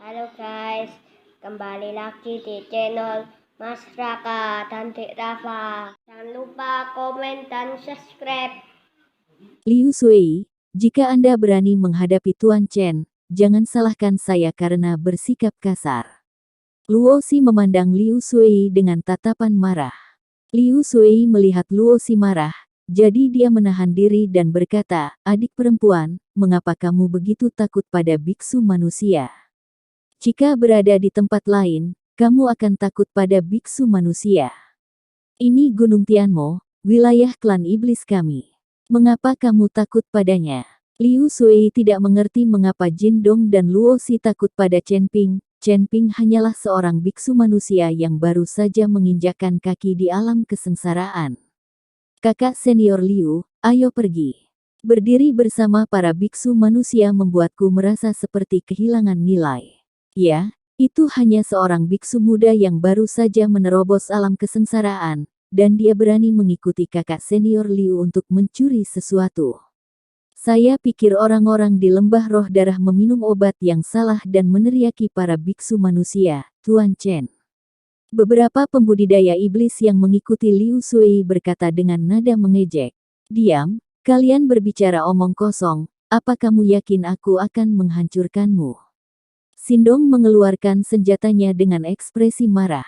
Halo guys, kembali lagi di channel Mas Raka dan Dek Rafa. Jangan lupa komen dan subscribe. Liu Sui, jika Anda berani menghadapi Tuan Chen, jangan salahkan saya karena bersikap kasar. Luo Xi memandang Liu Sui dengan tatapan marah. Liu Sui melihat Luo Xi marah, jadi dia menahan diri dan berkata, "Adik perempuan, mengapa kamu begitu takut pada biksu manusia? Jika berada di tempat lain, kamu akan takut pada biksu manusia. Ini Gunung Tianmo, wilayah klan iblis kami. Mengapa kamu takut padanya?" Liu Sui tidak mengerti mengapa Jin Dong dan Luo Xi takut pada Chen Ping. Chen Ping hanyalah seorang biksu manusia yang baru saja menginjakkan kaki di alam kesengsaraan. "Kakak senior Liu, ayo pergi." Berdiri bersama para biksu manusia membuatku merasa seperti kehilangan nilai. Ya, itu hanya seorang biksu muda yang baru saja menerobos alam kesengsaraan, dan dia berani mengikuti kakak senior Liu untuk mencuri sesuatu. Saya pikir orang-orang di lembah roh darah meminum obat yang salah dan meneriaki para biksu manusia, Tuan Chen. Beberapa pembudidaya iblis yang mengikuti Liu Sui berkata dengan nada mengejek, "Diam, kalian berbicara omong kosong, apa kamu yakin aku akan menghancurkanmu?" Sindong mengeluarkan senjatanya dengan ekspresi marah.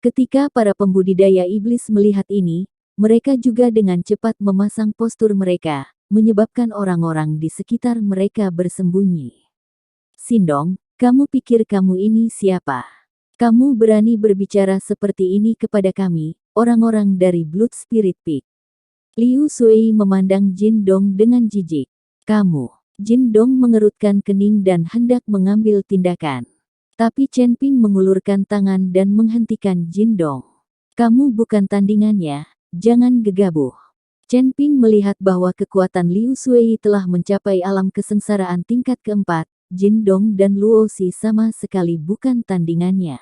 Ketika para pembudidaya iblis melihat ini, mereka juga dengan cepat memasang postur mereka, menyebabkan orang-orang di sekitar mereka bersembunyi. "Sindong, kamu pikir kamu ini siapa? Kamu berani berbicara seperti ini kepada kami, orang-orang dari Blood Spirit Peak?" Liu Sui memandang Jin Dong dengan jijik. "Kamu." Jin Dong mengerutkan kening dan hendak mengambil tindakan. Tapi Chen Ping mengulurkan tangan dan menghentikan Jin Dong. "Kamu bukan tandingannya, jangan gegabah." Chen Ping melihat bahwa kekuatan Liu Sui telah mencapai alam kesengsaraan tingkat keempat, Jin Dong dan Luo Xi sama sekali bukan tandingannya.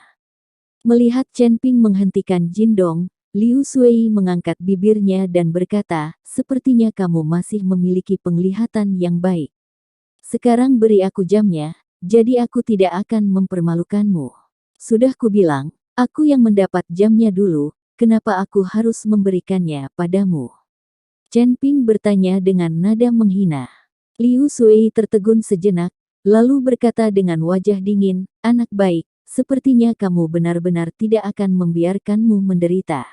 Melihat Chen Ping menghentikan Jin Dong, Liu Sui mengangkat bibirnya dan berkata, "Sepertinya kamu masih memiliki penglihatan yang baik. Sekarang beri aku jamnya, jadi aku tidak akan mempermalukanmu." "Sudah kubilang, aku yang mendapat jamnya dulu, kenapa aku harus memberikannya padamu?" Chen Ping bertanya dengan nada menghina. Liu Sui tertegun sejenak, lalu berkata dengan wajah dingin, "Anak baik, sepertinya kamu benar-benar tidak akan membiarkanmu menderita.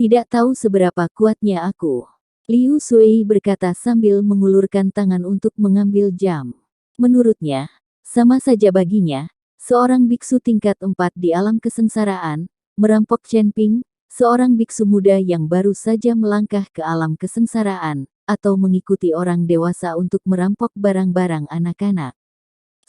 Tidak tahu seberapa kuatnya aku." Liu Sui berkata sambil mengulurkan tangan untuk mengambil jam. Menurutnya, sama saja baginya, seorang biksu tingkat 4 di alam kesengsaraan, merampok Chen Ping, seorang biksu muda yang baru saja melangkah ke alam kesengsaraan, atau mengikuti orang dewasa untuk merampok barang-barang anak-anak.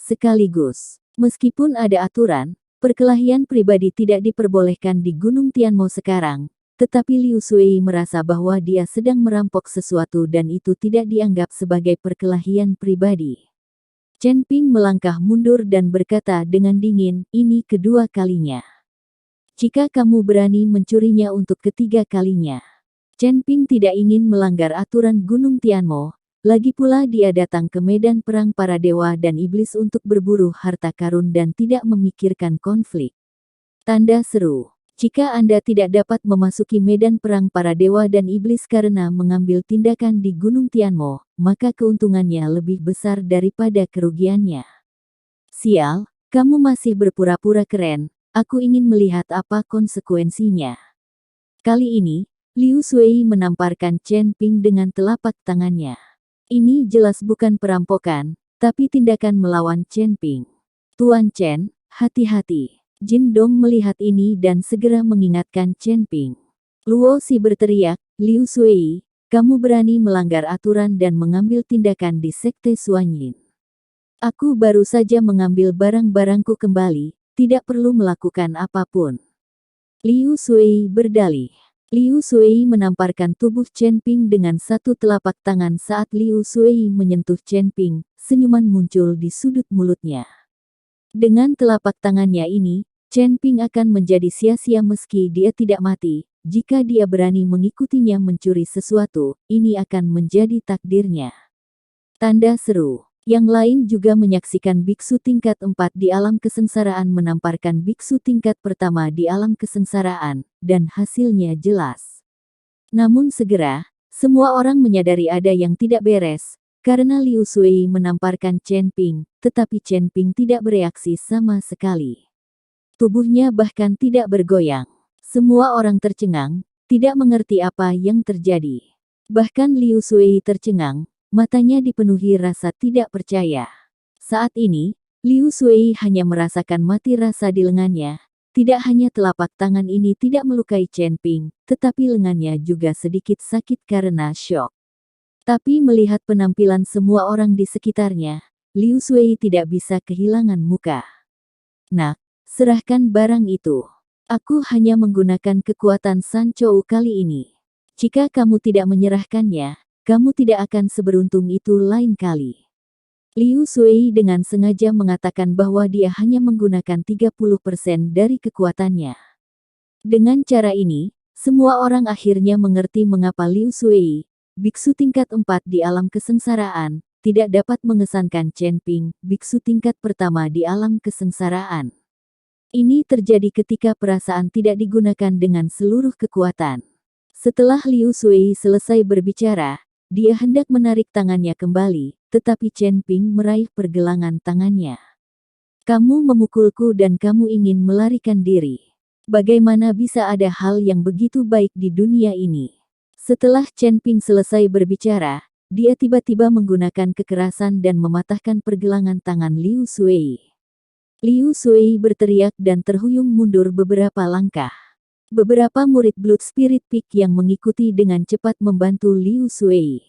Sekaligus, meskipun ada aturan, perkelahian pribadi tidak diperbolehkan di Gunung Tianmo sekarang, tetapi Liu Sui merasa bahwa dia sedang merampok sesuatu dan itu tidak dianggap sebagai perkelahian pribadi. Chen Ping melangkah mundur dan berkata dengan dingin, "Ini kedua kalinya. Jika kamu berani mencurinya untuk ketiga kalinya." Chen Ping tidak ingin melanggar aturan Gunung Tianmo, lagi pula dia datang ke medan perang para dewa dan iblis untuk berburu harta karun dan tidak memikirkan konflik. Tanda seru. Jika Anda tidak dapat memasuki medan perang para dewa dan iblis karena mengambil tindakan di Gunung Tianmo, maka keuntungannya lebih besar daripada kerugiannya. "Sial, kamu masih berpura-pura keren, aku ingin melihat apa konsekuensinya." Kali ini, Liu Sui menamparkan Chen Ping dengan telapak tangannya. Ini jelas bukan perampokan, tapi tindakan melawan Chen Ping. "Tuan Chen, hati-hati." Jin Dong melihat ini dan segera mengingatkan Chen Ping. Luo Xi berteriak, "Liu Sui, kamu berani melanggar aturan dan mengambil tindakan di Sekte Suanyin. Aku baru saja mengambil barang-barangku kembali, tidak perlu melakukan apapun." Liu Sui berdalih. Liu Sui menamparkan tubuh Chen Ping dengan satu telapak tangan saat Liu Sui menyentuh Chen Ping, senyuman muncul di sudut mulutnya. Dengan telapak tangannya ini, Chen Ping akan menjadi sia-sia meski dia tidak mati. Jika dia berani mengikutinya mencuri sesuatu, ini akan menjadi takdirnya. Tanda seru. Yang lain juga menyaksikan biksu tingkat 4 di alam kesengsaraan menamparkan biksu tingkat pertama di alam kesengsaraan, dan hasilnya jelas. Namun segera, semua orang menyadari ada yang tidak beres, karena Liu Sui menamparkan Chen Ping, tetapi Chen Ping tidak bereaksi sama sekali. Tubuhnya bahkan tidak bergoyang. Semua orang tercengang, tidak mengerti apa yang terjadi. Bahkan Liu Sui tercengang, matanya dipenuhi rasa tidak percaya. Saat ini, Liu Sui hanya merasakan mati rasa di lengannya. Tidak hanya telapak tangan ini tidak melukai Chen Ping, tetapi lengannya juga sedikit sakit karena syok. Tapi melihat penampilan semua orang di sekitarnya, Liu Sui tidak bisa kehilangan muka. Nak, serahkan barang itu. Aku hanya menggunakan kekuatan Sanchou kali ini. Jika kamu tidak menyerahkannya, kamu tidak akan seberuntung itu lain kali. Liu Sui dengan sengaja mengatakan bahwa dia hanya menggunakan 30% dari kekuatannya. Dengan cara ini, semua orang akhirnya mengerti mengapa Liu Sui, biksu tingkat 4 di alam kesengsaraan, tidak dapat mengesankan Chen Ping, biksu tingkat pertama di alam kesengsaraan. Ini terjadi ketika perasaan tidak digunakan dengan seluruh kekuatan. Setelah Liu Sui selesai berbicara, dia hendak menarik tangannya kembali, tetapi Chen Ping meraih pergelangan tangannya. Kamu memukulku dan kamu ingin melarikan diri. Bagaimana bisa ada hal yang begitu baik di dunia ini? Setelah Chen Ping selesai berbicara, dia tiba-tiba menggunakan kekerasan dan mematahkan pergelangan tangan Liu Sui. Liu Sui berteriak dan terhuyung mundur beberapa langkah. Beberapa murid Blood Spirit Peak yang mengikuti dengan cepat membantu Liu Sui.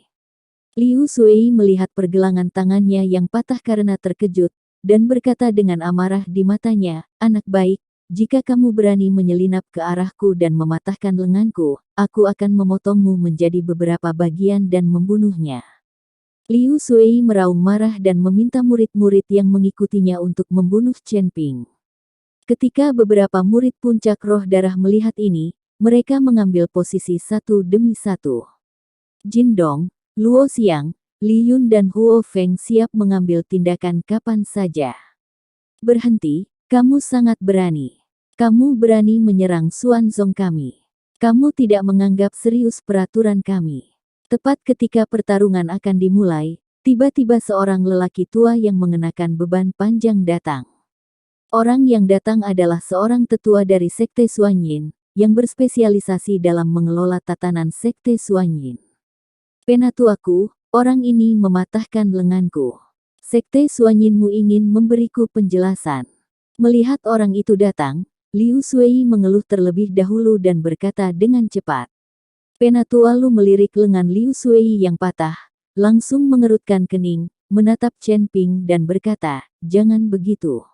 Liu Sui melihat pergelangan tangannya yang patah karena terkejut, dan berkata dengan amarah di matanya, "Anak baik, jika kamu berani menyelinap ke arahku dan mematahkan lenganku, aku akan memotongmu menjadi beberapa bagian dan membunuhnya." Liu Sui meraung marah dan meminta murid-murid yang mengikutinya untuk membunuh Chen Ping. Ketika beberapa murid puncak roh darah melihat ini, mereka mengambil posisi satu demi satu. Jin Dong, Luo Xiang, Li Yun dan Huo Feng siap mengambil tindakan kapan saja. Berhenti, kamu sangat berani. Kamu berani menyerang Xuanzong kami. Kamu tidak menganggap serius peraturan kami. Tepat ketika pertarungan akan dimulai, tiba-tiba seorang lelaki tua yang mengenakan beban panjang datang. Orang yang datang adalah seorang tetua dari Sekte Xuanyin, yang berspesialisasi dalam mengelola tatanan Sekte Xuanyin. "Penatuaku, orang ini mematahkan lenganku. Sekte Xuanyinmu ingin memberiku penjelasan." Melihat orang itu datang, Liu Sui mengeluh terlebih dahulu dan berkata dengan cepat. Penatua Lu melirik lengan Liu Sui yang patah, langsung mengerutkan kening, menatap Chen Ping dan berkata, "Jangan begitu.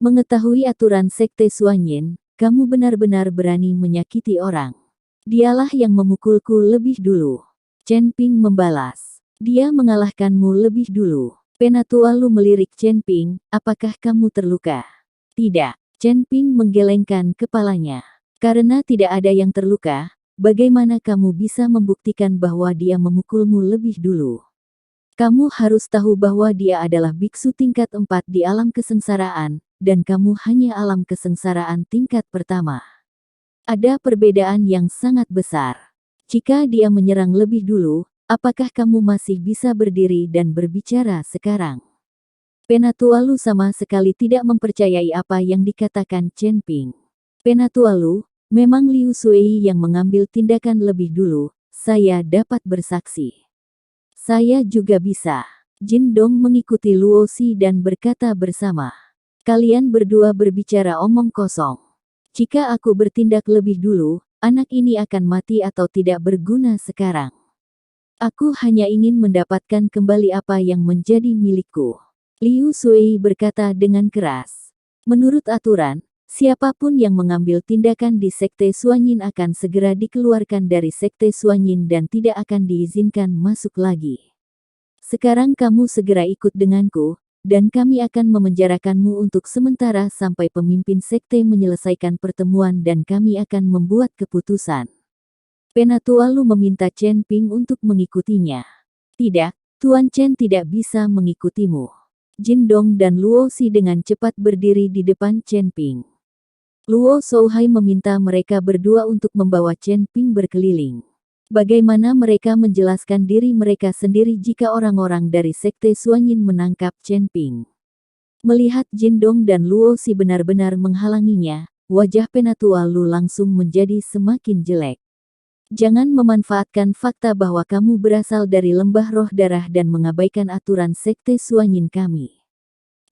Mengetahui aturan Sekte Xuanyin, kamu benar-benar berani menyakiti orang. Dialah yang memukulku lebih dulu." Chen Ping membalas. "Dia mengalahkanmu lebih dulu." Penatua Lu melirik Chen Ping, "Apakah kamu terluka?" "Tidak." Chen Ping menggelengkan kepalanya. "Karena tidak ada yang terluka, bagaimana kamu bisa membuktikan bahwa dia memukulmu lebih dulu? Kamu harus tahu bahwa dia adalah biksu tingkat 4 di alam kesengsaraan, dan kamu hanya alam kesengsaraan tingkat pertama. Ada perbedaan yang sangat besar. Jika dia menyerang lebih dulu, apakah kamu masih bisa berdiri dan berbicara sekarang?" Penatua Lu sama sekali tidak mempercayai apa yang dikatakan Chen Ping. "Penatua Lu, memang Liu Sui yang mengambil tindakan lebih dulu, saya dapat bersaksi." "Saya juga bisa." Jin Dong mengikuti Luo Si dan berkata bersama. "Kalian berdua berbicara omong kosong. Jika aku bertindak lebih dulu, anak ini akan mati atau tidak berguna sekarang. Aku hanya ingin mendapatkan kembali apa yang menjadi milikku." Liu Sui berkata dengan keras. Menurut aturan, siapapun yang mengambil tindakan di Sekte Xuanyin akan segera dikeluarkan dari Sekte Xuanyin dan tidak akan diizinkan masuk lagi. Sekarang kamu segera ikut denganku, dan kami akan memenjarakanmu untuk sementara sampai pemimpin Sekte menyelesaikan pertemuan dan kami akan membuat keputusan. Penatua Lu meminta Chen Ping untuk mengikutinya. "Tidak, Tuan Chen tidak bisa mengikutimu. Jin Dong dan Luo Xi dengan cepat berdiri di depan Chen Ping. Luo Shouhai meminta mereka berdua untuk membawa Chen Ping berkeliling. Bagaimana mereka menjelaskan diri mereka sendiri jika orang-orang dari Sekte Suanyin menangkap Chen Ping? Melihat Jin Dong dan Luo Xi benar-benar menghalanginya, wajah Penatua Lu langsung menjadi semakin jelek. Jangan memanfaatkan fakta bahwa kamu berasal dari lembah roh darah dan mengabaikan aturan Sekte Suanyin kami.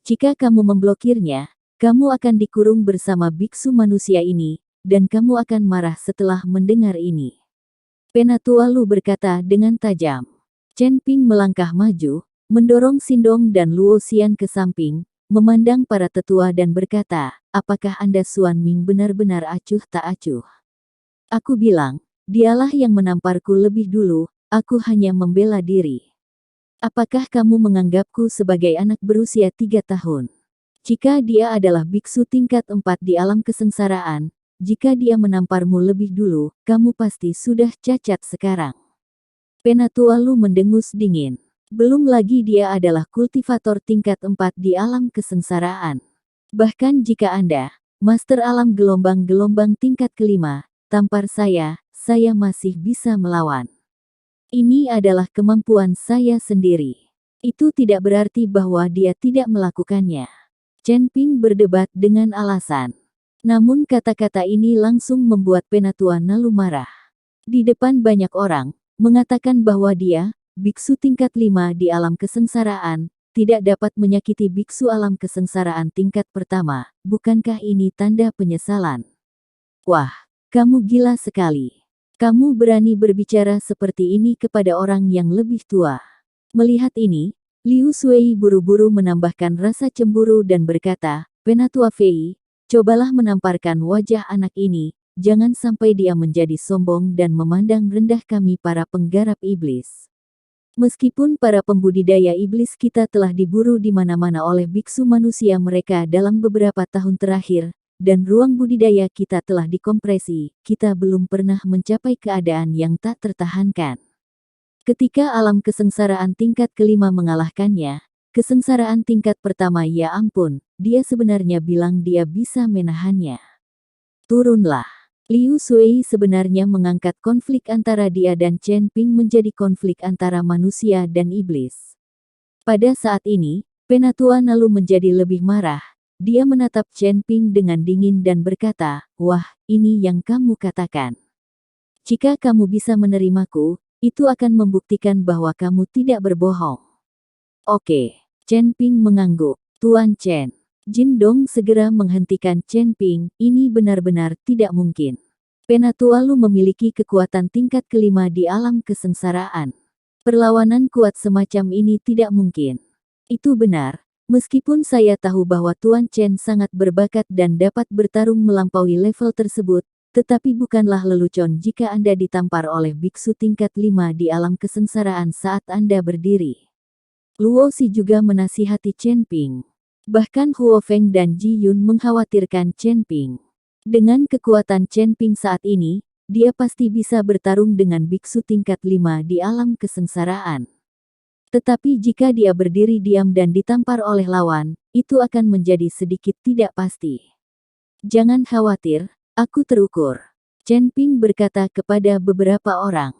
Jika kamu memblokirnya, kamu akan dikurung bersama biksu manusia ini, dan kamu akan marah setelah mendengar ini. Penatua Lu berkata dengan tajam. Chen Ping melangkah maju, mendorong Xindong dan Luo Xian ke samping, memandang para tetua dan berkata, apakah Anda Suan Ming benar-benar acuh tak acuh? Aku bilang, dialah yang menamparku lebih dulu, aku hanya membela diri. Apakah kamu menganggapku sebagai anak berusia 3 tahun? Jika dia adalah biksu tingkat 4 di alam kesengsaraan, jika dia menamparmu lebih dulu, kamu pasti sudah cacat sekarang. Penatua Lu mendengus dingin. Belum lagi dia adalah kultivator tingkat 4 di alam kesengsaraan. Bahkan jika Anda, Master Alam Gelombang-Gelombang tingkat kelima, tampar saya masih bisa melawan. Ini adalah kemampuan saya sendiri. Itu tidak berarti bahwa dia tidak melakukannya. Chen Ping berdebat dengan alasan. Namun kata-kata ini langsung membuat Penatua Nalu marah. Di depan banyak orang, mengatakan bahwa dia, biksu tingkat 5 di alam kesengsaraan, tidak dapat menyakiti biksu alam kesengsaraan tingkat pertama. Bukankah ini tanda penyesalan? Wah, kamu gila sekali. Kamu berani berbicara seperti ini kepada orang yang lebih tua. Melihat ini, Liu Sui buru-buru menambahkan rasa cemburu dan berkata, Penatua Fei, cobalah menamparkan wajah anak ini, jangan sampai dia menjadi sombong dan memandang rendah kami para penggarap iblis. Meskipun para pembudidaya iblis kita telah diburu di mana-mana oleh biksu manusia mereka dalam beberapa tahun terakhir, dan ruang budidaya kita telah dikompresi, kita belum pernah mencapai keadaan yang tak tertahankan. Ketika alam kesengsaraan tingkat kelima mengalahkannya, kesengsaraan tingkat pertama ya ampun, dia sebenarnya bilang dia bisa menahannya. Turunlah. Liu Sui sebenarnya mengangkat konflik antara dia dan Chen Ping menjadi konflik antara manusia dan iblis. Pada saat ini, Penatua Nalu menjadi lebih marah. Dia menatap Chen Ping dengan dingin dan berkata, wah, ini yang kamu katakan. Jika kamu bisa menerimaku, itu akan membuktikan bahwa kamu tidak berbohong. Oke, Chen Ping mengangguk. Tuan Chen. Jin Dong segera menghentikan Chen Ping, ini benar-benar tidak mungkin. Penatua Lu memiliki kekuatan tingkat kelima di alam kesengsaraan. Perlawanan kuat semacam ini tidak mungkin. Itu benar. Meskipun saya tahu bahwa Tuan Chen sangat berbakat dan dapat bertarung melampaui level tersebut, tetapi bukanlah lelucon jika Anda ditampar oleh biksu tingkat 5 di alam kesengsaraan saat Anda berdiri. Luo Xi juga menasihati Chen Ping. Bahkan Huo Feng dan Ji Yun mengkhawatirkan Chen Ping. Dengan kekuatan Chen Ping saat ini, dia pasti bisa bertarung dengan biksu tingkat 5 di alam kesengsaraan. Tetapi jika dia berdiri diam dan ditampar oleh lawan, itu akan menjadi sedikit tidak pasti. Jangan khawatir, aku terukur. Chen Ping berkata kepada beberapa orang.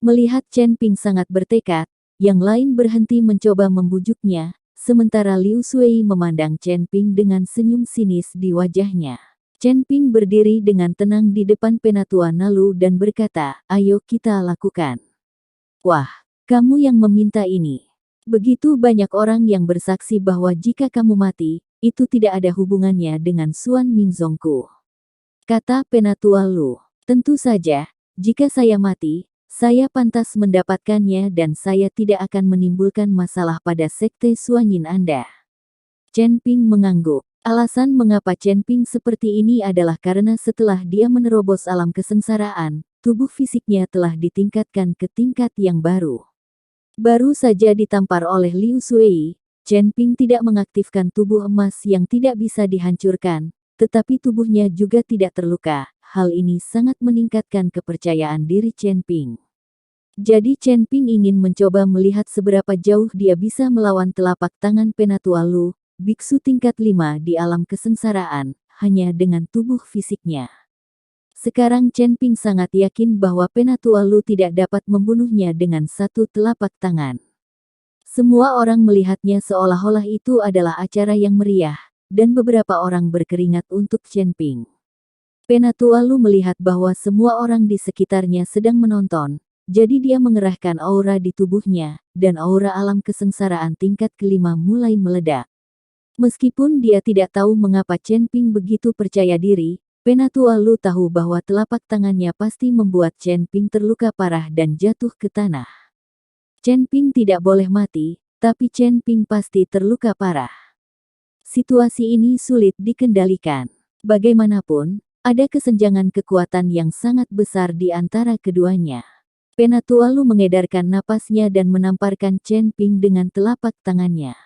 Melihat Chen Ping sangat bertekad, yang lain berhenti mencoba membujuknya, sementara Liu Sui memandang Chen Ping dengan senyum sinis di wajahnya. Chen Ping berdiri dengan tenang di depan Penatua Nalu dan berkata, ayo kita lakukan. Wah. Kamu yang meminta ini. Begitu banyak orang yang bersaksi bahwa jika kamu mati, itu tidak ada hubungannya dengan Suan Mingzongku. Kata Penatua Lu. Tentu saja, jika saya mati, saya pantas mendapatkannya dan saya tidak akan menimbulkan masalah pada sekte Suanyin Anda. Chen Ping mengangguk. Alasan mengapa Chen Ping seperti ini adalah karena setelah dia menerobos alam kesengsaraan, tubuh fisiknya telah ditingkatkan ke tingkat yang baru. Baru saja ditampar oleh Liu Sui, Chen Ping tidak mengaktifkan tubuh emas yang tidak bisa dihancurkan, tetapi tubuhnya juga tidak terluka. Hal ini sangat meningkatkan kepercayaan diri Chen Ping. Jadi Chen Ping ingin mencoba melihat seberapa jauh dia bisa melawan telapak tangan Penatua Lu, biksu tingkat 5 di alam kesengsaraan, hanya dengan tubuh fisiknya. Sekarang Chen Ping sangat yakin bahwa Penatua Lu tidak dapat membunuhnya dengan satu telapak tangan. Semua orang melihatnya seolah-olah itu adalah acara yang meriah, dan beberapa orang berkeringat untuk Chen Ping. Penatua Lu melihat bahwa semua orang di sekitarnya sedang menonton, jadi dia mengerahkan aura di tubuhnya, dan aura alam kesengsaraan tingkat kelima mulai meledak. Meskipun dia tidak tahu mengapa Chen Ping begitu percaya diri, Penatua Lu tahu bahwa telapak tangannya pasti membuat Chen Ping terluka parah dan jatuh ke tanah. Chen Ping tidak boleh mati, tapi Chen Ping pasti terluka parah. Situasi ini sulit dikendalikan. Bagaimanapun, ada kesenjangan kekuatan yang sangat besar di antara keduanya. Penatua Lu mengedarkan napasnya dan menamparkan Chen Ping dengan telapak tangannya.